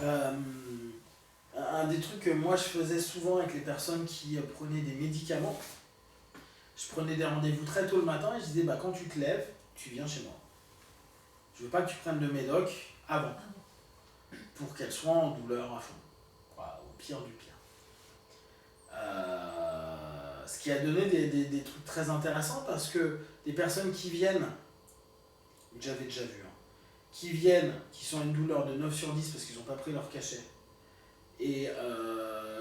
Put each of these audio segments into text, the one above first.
Euh, un des trucs que moi je faisais souvent avec les personnes qui prenaient des médicaments, je prenais des rendez-vous très tôt le matin et je disais bah quand tu te lèves, tu viens chez moi. Je veux pas que tu prennes le médoc avant, pour qu'elle soit en douleur à fond. Voilà, au pire du pire. Ce qui a donné des trucs très intéressants parce que des personnes qui viennent, que j'avais déjà vu, hein, qui viennent, qui sont à une douleur de 9 sur 10 parce qu'ils n'ont pas pris leur cachet, et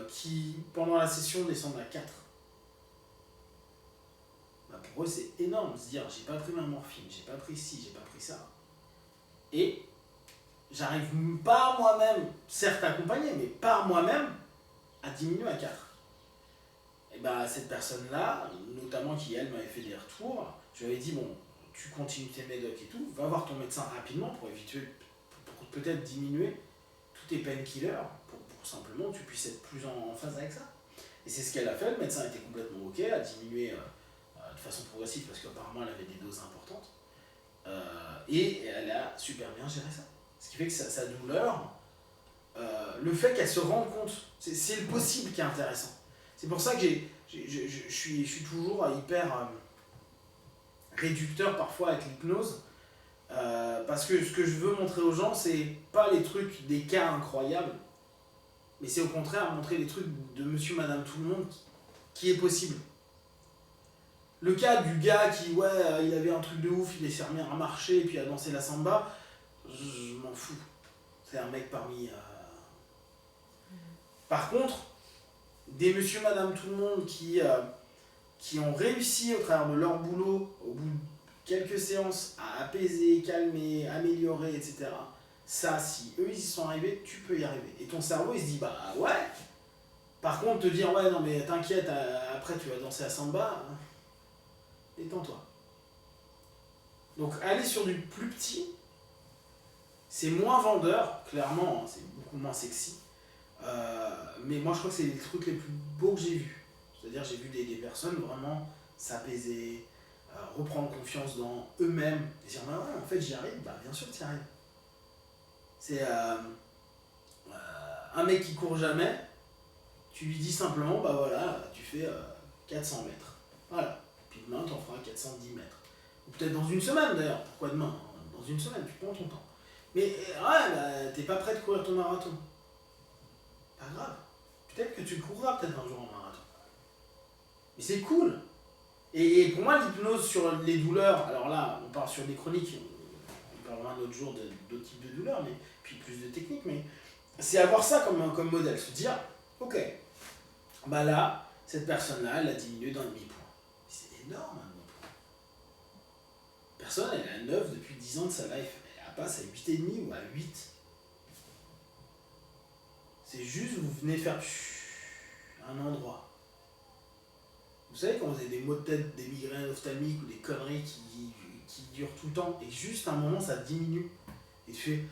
qui, pendant la session, descendent à 4. Bah pour eux, c'est énorme de se dire j'ai pas pris ma morphine, j'ai pas pris ci, j'ai pas pris ça. Et j'arrive pas moi-même, certes accompagné, mais par moi-même, à diminuer à 4. Et bah cette personne-là, notamment qui elle m'avait fait des retours, je lui avais dit bon, tu continues tes médocs et tout, va voir ton médecin rapidement pour éviter, pour peut-être diminuer tous tes painkillers, pour simplement que tu puisses être plus en phase avec ça. Et c'est ce qu'elle a fait, le médecin était complètement ok, a diminué de façon progressive parce qu'apparemment elle avait des doses importantes. Et elle a super bien géré ça. Ce qui fait que sa douleur, le fait qu'elle se rende compte, c'est le possible qui est intéressant. C'est pour ça que je suis toujours hyper réducteur parfois avec l'hypnose. Parce que ce que je veux montrer aux gens, c'est pas les trucs des cas incroyables, mais c'est au contraire montrer les trucs de monsieur, madame, tout le monde qui est possible. Le cas du gars qui, ouais, il avait un truc de ouf, il s'est remis à marcher et puis à danser la samba, je m'en fous. C'est un mec parmi. Par contre, des monsieur, madame, tout le monde qui ont réussi au travers de leur boulot, au bout de quelques séances, à apaiser, calmer, améliorer, etc. Ça, si eux ils y sont arrivés, tu peux y arriver. Et ton cerveau il se dit bah ouais. Par contre, te dire ouais, non mais t'inquiète, après tu vas danser à samba, détends-toi. Donc aller sur du plus petit, c'est moins vendeur, clairement, c'est beaucoup moins sexy. Mais moi je crois que c'est les trucs les plus beaux que j'ai vus. C'est-à-dire j'ai vu des personnes vraiment s'apaiser, reprendre confiance dans eux-mêmes, et dire bah ouais, en fait j'y arrive, bah bien sûr que tu y arrives. C'est un mec qui court jamais, tu lui dis simplement bah voilà, tu fais 400 mètres. Voilà. Puis demain tu en feras 410 mètres. Ou peut-être dans une semaine d'ailleurs, pourquoi demain? Dans une semaine, tu prends ton temps. Mais ouais, bah, t'es pas prêt de courir ton marathon. Pas grave. Peut-être que tu courras peut-être un jour en marathon. Mais c'est cool. Et pour moi, l'hypnose sur les douleurs, alors là, on part sur des chroniques, on parlera un autre jour d'autres types de douleurs, mais puis plus de techniques, mais c'est avoir ça comme modèle, se dire, ok, bah là, cette personne-là, elle a diminué d'un demi-point. C'est énorme un demi-point. Personne, elle est à 9 depuis 10 ans de sa life, elle passe à 8,5 ou à 8. C'est juste, vous venez faire un endroit. Vous savez, quand vous avez des maux de tête, des migraines ophtalmiques ou des conneries qui durent tout le temps, et juste à un moment ça diminue, et tu fais.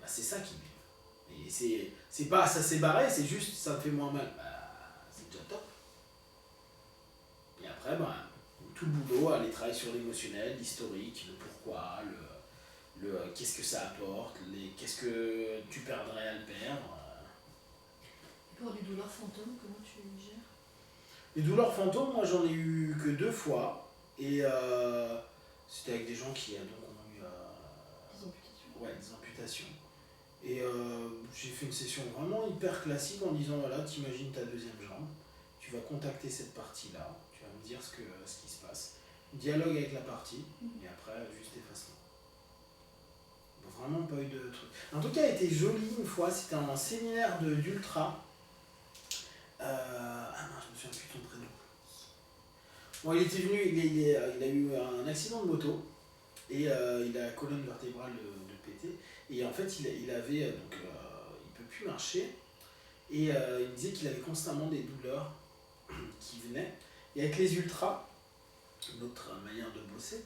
Bah, c'est ça qui. Et c'est pas ça s'est barré, c'est juste ça me fait moins mal. Bah, c'est déjà top. Et après, bah, tout le boulot, aller travailler sur l'émotionnel, l'historique, le pourquoi, le qu'est-ce que ça apporte, qu'est-ce que tu perdrais à le perdre. Et pour les douleurs fantômes, comment tu gères? Les douleurs fantômes, moi j'en ai eu que 2 fois. Et c'était avec des gens qui donc, ont eu Des amputations? ouais, des amputations. Et j'ai fait une session vraiment hyper classique en disant voilà, t'imagines ta deuxième jambe, tu vas contacter cette partie-là, tu vas me dire ce qui se passe. Dialogue avec la partie, et après juste effacement. Vraiment pas eu de truc. Un truc qui a été joli une fois, c'était un séminaire d'ultra. Ah non, je me souviens plus de son prénom. Bon, il était venu, il a eu un accident de moto et il a la colonne vertébrale de pété. Et en fait, il avait donc il peut plus marcher et il me disait qu'il avait constamment des douleurs qui venaient. Et avec les ultras, une autre manière de bosser,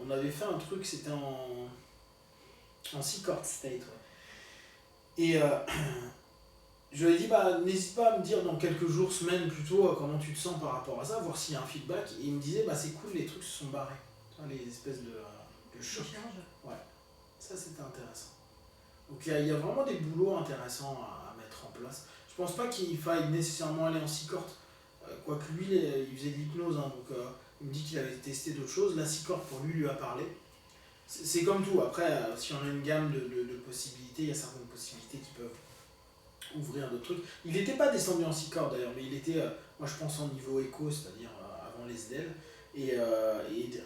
on avait fait un truc, c'était en 6 chord state. Ouais. Et je lui ai dit, bah, n'hésite pas à me dire dans quelques jours, semaines plutôt, comment tu te sens par rapport à ça, voir s'il y a un feedback. Et il me disait, bah, c'est cool, les trucs se sont barrés. Les espèces de chocs. Ouais. Ça, c'était intéressant. Donc il y a vraiment des boulots intéressants à mettre en place. Je pense pas qu'il faille nécessairement aller en six-cordes. Quoique lui, il faisait de l'hypnose, hein, donc il me dit qu'il avait testé d'autres choses. La six-cordes, pour lui a parlé. C'est comme tout. Après, si on a une gamme de possibilités, il y a certaines possibilités qui peuvent ouvrir d'autres trucs. Il n'était pas descendu en six-cordes d'ailleurs, mais il était, moi je pense, en niveau écho, c'est-à-dire avant les SDL. Et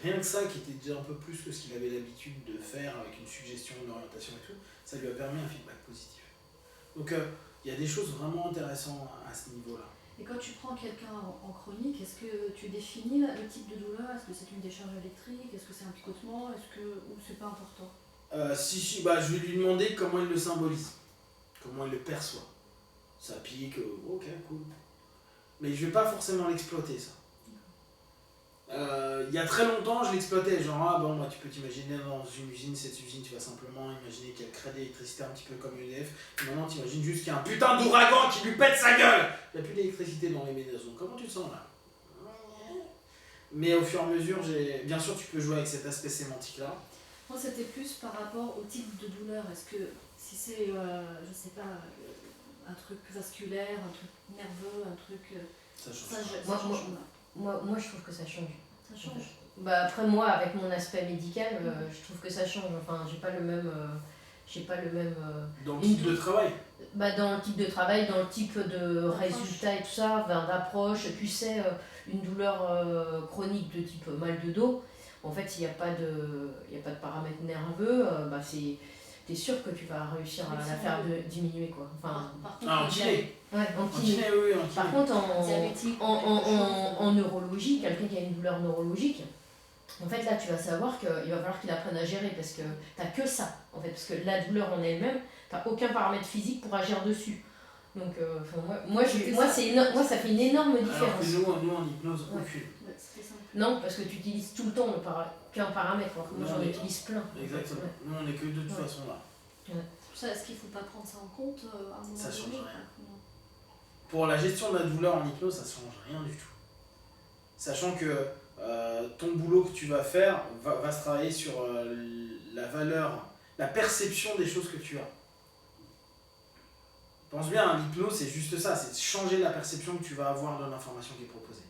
rien que ça, qui était déjà un peu plus que ce qu'il avait l'habitude de faire avec une suggestion, une orientation et tout, ça lui a permis un feedback positif. Donc il y a des choses vraiment intéressantes à ce niveau-là. Et quand tu prends quelqu'un en chronique, est-ce que tu définis le type de douleur? Est-ce que c'est une décharge électrique? Est-ce que c'est un picotement? Ou c'est pas important? Si, je vais lui demander comment il le symbolise, comment il le perçoit. Ça pique, ok, cool. Mais je vais pas forcément l'exploiter, ça. Il y a très longtemps, je l'exploitais, genre, moi tu peux t'imaginer dans une usine, cette usine, tu vas simplement imaginer qu'elle crée de l'électricité un petit peu comme EDF. Et maintenant, tu imagines juste qu'il y a un putain d'ouragan qui lui pète sa gueule. Il n'y a plus d'électricité dans les maisons. Comment tu te sens là? Mais au fur et à mesure, bien sûr, tu peux jouer avec cet aspect sémantique-là. Moi, c'était plus par rapport au type de douleur. Est-ce que si c'est, je sais pas, un truc vasculaire, un truc nerveux, un truc. Ça change. Moi, je trouve que ça change. Ça change. Bah, après, moi, avec mon aspect médical, je trouve que ça change. Enfin, j'ai pas le même. Dans le type de travail? Bah, dans le type de travail, dans le type de résultat et tout ça, d'approche. Tu sais, une douleur chronique de type mal de dos, en fait, s'il n'y a pas de paramètres nerveux, t'es sûr que tu vas réussir à la faire diminuer, quoi. Enfin, par contre, en kiné. Ouais, en kiné. Oui, en kiné. Par contre, diabétique, en neurologie, quelqu'un qui a une douleur neurologique, en fait, là, tu vas savoir qu'il va falloir qu'il apprenne à gérer parce que t'as que ça, en fait, parce que la douleur en elle-même, t'as aucun paramètre physique pour agir dessus. Donc, moi, ça fait une énorme différence. Alors que nous en hypnose, aucune. Ouais, c'était ça. Non, parce que tu utilises tout le temps qu'un paramètre, alors que moi, j'en utilise plein. Exactement. Ouais. Nous, on est que de toute façon là. C'est pour ça, est-ce qu'il ne faut pas prendre ça en compte à un moment Ça change donné? rien. Non. Pour la gestion de la douleur en hypnose, ça change rien du tout. Sachant que ton boulot que tu vas faire va se travailler sur la valeur, la perception des choses que tu as. Pense bien, l'hypnose c'est juste ça, c'est changer la perception que tu vas avoir de l'information qui est proposée.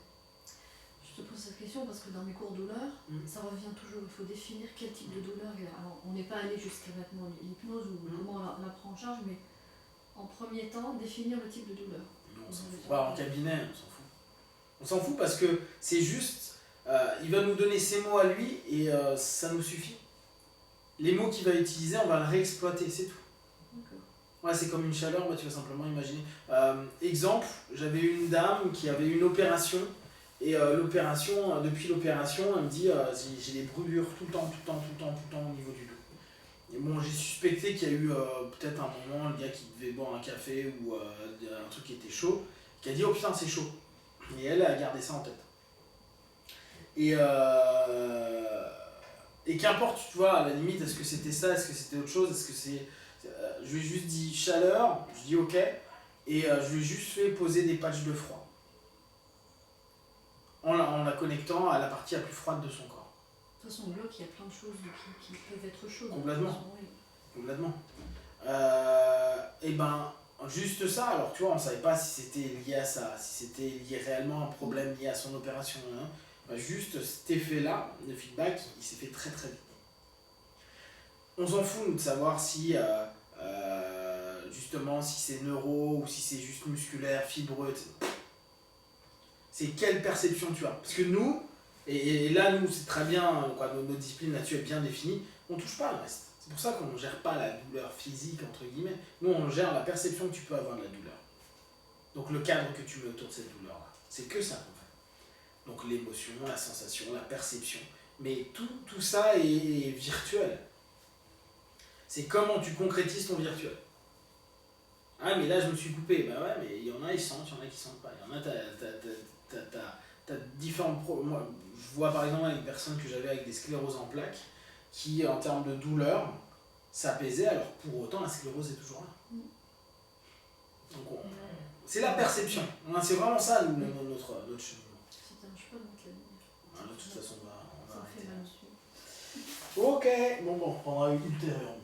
Je te pose cette question parce que dans mes cours douleur, ça revient toujours. Il faut définir quel type de douleur il y a. Alors, on n'est pas allé jusqu'à maintenant l'hypnose ou comment on la prend en charge, mais en premier temps, définir le type de douleur. Non, on s'en fout. En cabinet, on s'en fout. On s'en fout parce que c'est juste, il va nous donner ses mots à lui et ça nous suffit. Les mots qu'il va utiliser, on va le réexploiter, c'est tout. Ouais, c'est comme une chaleur, tu vas simplement imaginer. Exemple, j'avais une dame qui avait une opération, et depuis l'opération, elle me dit j'ai des brûlures tout le temps au niveau du dos. Et bon, j'ai suspecté qu'il y a eu peut-être un moment, le gars qui devait boire un café ou un truc qui était chaud, qui a dit oh putain, c'est chaud. Et elle a gardé ça en tête. Et qu'importe, tu vois, à la limite, est-ce que c'était ça, est-ce que c'était autre chose, est-ce que c'est. Je lui ai juste dit chaleur, je dis ok, et je lui ai juste fait poser des patchs de froid. En la connectant à la partie la plus froide de son corps. De toute façon, glauque, il y a plein de choses qui peuvent être chaudes. Complètement. Complètement. Et ben, juste ça, alors tu vois, on savait pas si c'était lié à ça, si c'était lié réellement à un problème lié à son opération. Hein. Ben, juste cet effet-là, le feedback, il s'est fait très très vite. On s'en fout nous, de savoir si justement si c'est neuro ou si c'est juste musculaire, fibreux. C'est quelle perception tu as. Parce que nous, et là nous c'est très bien, quoi, notre discipline là-dessus est bien définie, on touche pas le reste. C'est pour ça qu'on ne gère pas la douleur physique entre guillemets. Nous on gère la perception que tu peux avoir de la douleur. Donc le cadre que tu mets autour de cette douleur-là. C'est que ça qu'on fait. Donc l'émotion, la sensation, la perception. Mais tout ça est virtuel. C'est comment tu concrétises ton virtuel. Ah mais là je me suis coupé, bah ouais mais il y en a ils sentent, il y en a qui sentent pas. Il y en a t'as différents problèmes. Moi je vois par exemple une personne que j'avais avec des scléroses en plaques qui en termes de douleur s'apaisait alors pour autant la sclérose est toujours là. Donc c'est la perception. C'est vraiment ça notre cheminement. C'est un cheval donc la De toute façon on va ça fait arrêter. mal dessus. Ok, bon on reprendra ultérieurement.